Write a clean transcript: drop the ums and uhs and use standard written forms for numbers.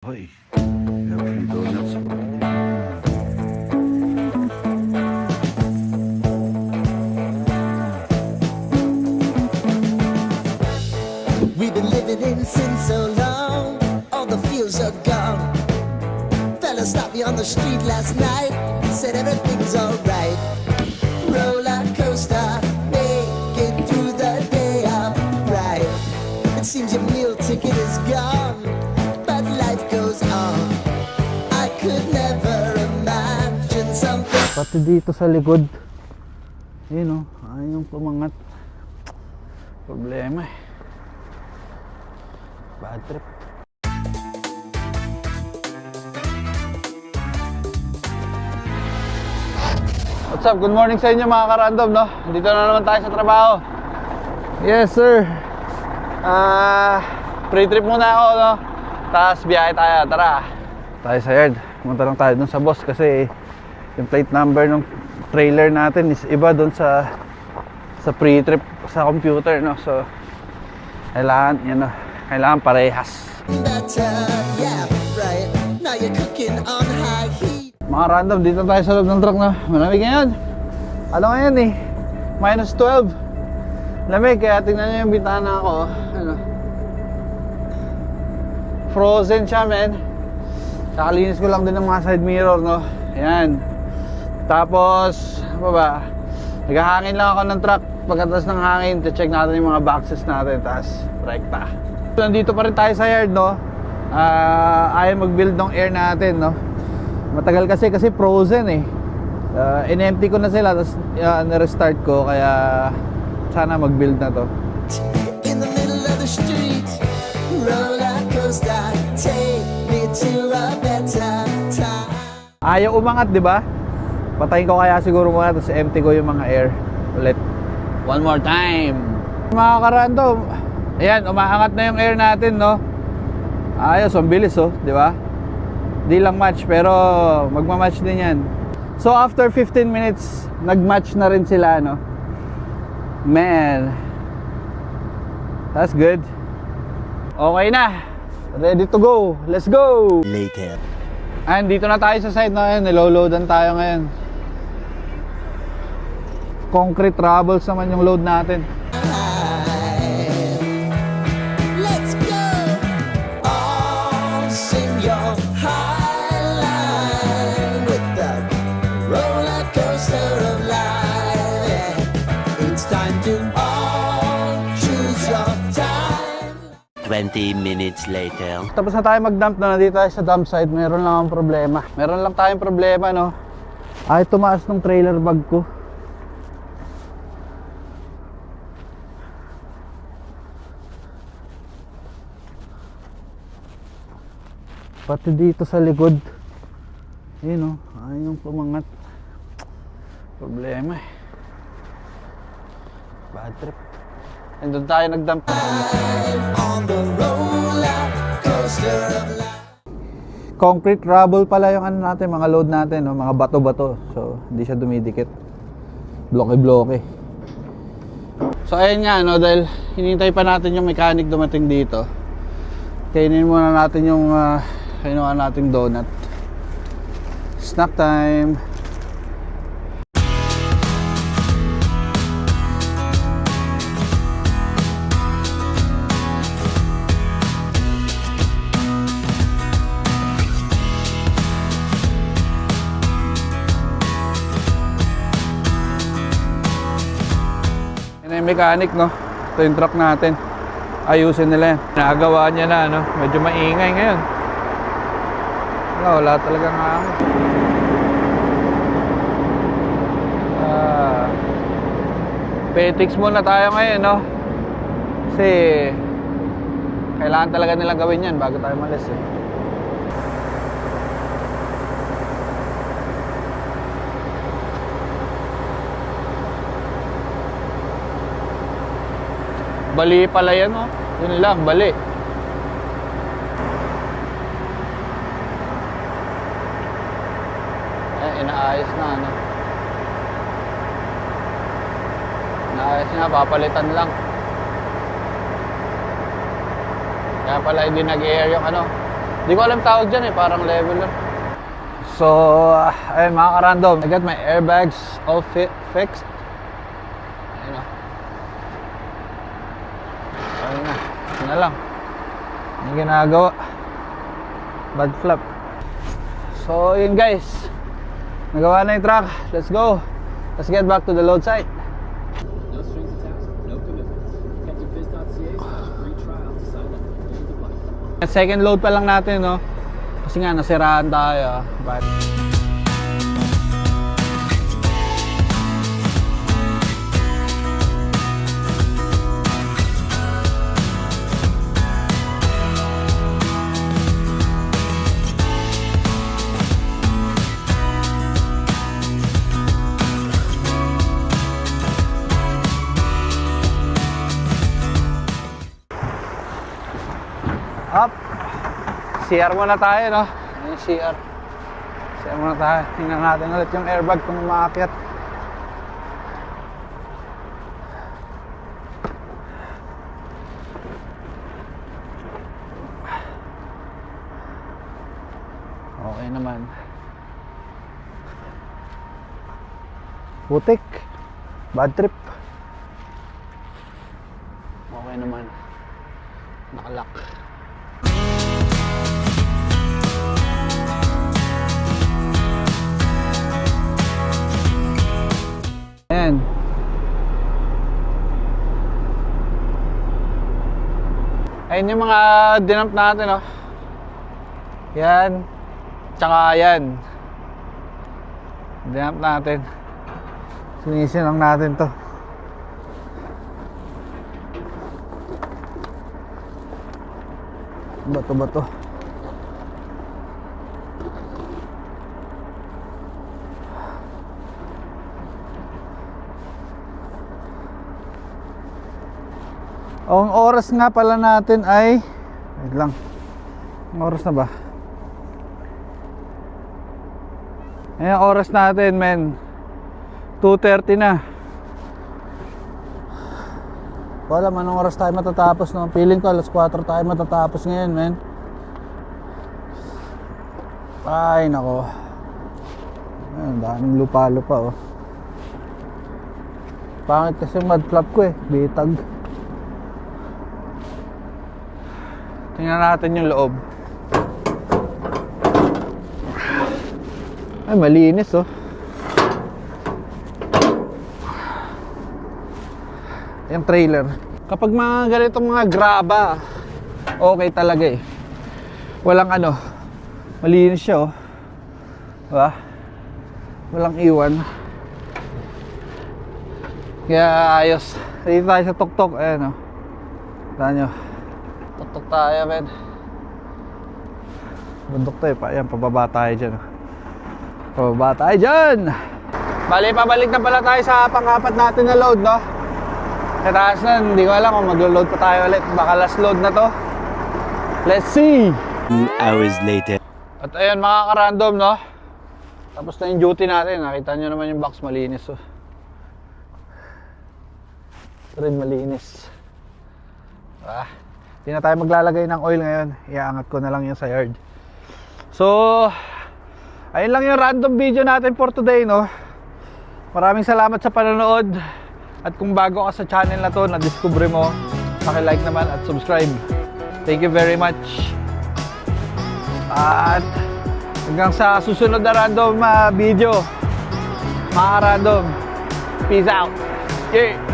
Hoy, kaya free donuts pa rin. We've been living in sin so long, all the feels are gone. Fella stopped me on the street last night, said everything's alright. Roller coaster, make it through the day alright. It seems your meal ticket is gone, but life goes on. I could never imagine something. Pati dito sa likod, yun o, ayaw pumangat. Problema eh. Bad trip. What's up? Good morning sa inyo mga ka-random, no? Dito na naman tayo sa trabaho. Yes sir. Pre-trip muna ako, no? Tapos biyahe tayo, tara. Tayo sa yard. Pumunta lang tayo dun sa boss kasi yung plate number ng trailer natin is iba dun sa pre-trip sa computer, no? So kailangan, yun, no? Kailangan parehas. Better, yeah, right. Now you're cooking on high heat. Mga random, dito tayo sa loob ng truck, no? Malamig ngayon. Ano ngayon eh? Minus 12. Lamig, kaya tingnan nyo yung bintana ko. Ano? Frozen siya, men. Kakalinis ko lang din ng mga side mirror, no? Ayan. Tapos, ano ba? Naghahangin lang ako ng truck. Pagkatapos ng hangin, check natin yung mga boxes natin. Tapos, rekta. Nandito pa rin tayo sa yard, no? Ayaw mag-build ng air natin, no? Matagal kasi frozen eh. In-empty ko na sila, tapos na-restart ko, kaya sana mag-build na to. In the middle of the street, roller coaster, take me to a better time. Ayaw umangat, di ba? Patayin ko kaya siguro muna, tapos empty ko yung mga air ulit. One more time. Mga ka-random, ayan, umaangat na yung air natin, no? Ayos, ang bilis, oh, di ba? Di lang match, pero magmamatch din yan. So after 15 minutes, nag-match na rin sila, no? Man, that's good. Okay na, ready to go. Let's go. Later. Ayan, dito na tayo sa site na yun. Niloloadan tayo ngayon. Concrete rubbles naman yung load natin. Let's go. All sing your highline with the roller coaster of life. It's time to all choose your time. 20 minutes later. Tapos na tayo mag-dump na, nandito tayo sa dump site. Meron lang ang problema. Meron lang tayong problema, no? Ay, tumaas ng trailer bag ko. Pati dito sa likod, yun o, ayaw pumangat. Problema eh. Bad trip. Nandun tayo nag-dump. On the roller coaster of life. Concrete rubble pala yung ano natin, mga load natin, no? Mga bato-bato. So, hindi siya dumidikit. Bloke-bloke. So, ayun nga, no? Dahil hinintay pa natin yung mechanic dumating dito. Kainin muna natin yung kinuha nating donut. Snack time. Yung mechanic, no? Ito yung truck natin. Ayusin nila yan. Nagawa niya na, no? Medyo maingay ngayon. Wala talagang hangin. Petix muna tayo ngayon, no? Kasi kailangan talaga nilang gawin yan bago tayo malis, eh. Bali pala yan, oh. Yun lang, bali. Inaayos na, ano. Inaayos na, papalitan lang. Kaya pala hindi nag-air yung ano. Hindi ko alam tawag dyan eh, parang leveler. So, ayun mga ka-random, I got my airbags all fixed. Ayun o. Ayun na, yun na lang. Yung ginagawa. Bad flap. So, yun guys. Nagawa na yung truck. Let's go. Let's get back to the load site. No strings attached, no commitments. CaptainFizz.ca/free trial to sign up for full deployment. Second load pa lang natin, no? Kasi nga, nasiraan tayo. But... Up. CR muna tayo, no? Yung CR. CR muna tayo. Tingnan natin ulit yung airbag kung umaakyat. Okay naman. Putik. Bad trip. Okay naman. Nakalock. Ayan. Ayun yung mga dinamp natin, oh. Yan. Tsaka yan. Dinamp natin. Sinisin lang natin to. Bato-bato. Ang oras nga pala natin ay wait lang. Ang oras na ba? Ayan ang oras natin, men. 2:30 na. Wala man anong oras tayo matatapos, no? Feeling ko alas 4 tayo matatapos ngayon, men. Ay, nako. Ayun, daming lupa-lupa, oh. Pangit kasi mud flap ko eh, bitag. Tingnan natin yung loob. Ay, malinis, oh. Yung trailer. Kapag mga ganitong mga graba, okay talaga eh. Walang ano, malinis siya, oh. Diba? Walang iwan. Kaya ayos. Dito tayo sa tuktok. Ayan, oh. Taan nyo. Tuktok tayo, men. Bundok to eh. Ayan, pababa tayo dyan, oh. Pababa tayo dyan. Bali, pabalik na pala tayo sa pang-apat natin na load, no? Sa taas na, hindi ko alam kung maglo-load pa tayo ulit. Baka last load na to. Let's see! 2 hours later. At ayun mga ka-random, no? Tapos na yung duty natin. Nakita nyo naman yung box malinis, oh. Ito rin malinis. Hindi na tayo maglalagay ng oil ngayon. Iaangat ko na lang yun sa yard. So, ayun lang yung random video natin for today, no? Maraming salamat sa panonood. At kung bago ka sa channel na to, na-discover mo, paki-like naman at subscribe. Thank you very much. At hanggang sa susunod na random video, mga random, peace out. Yeah.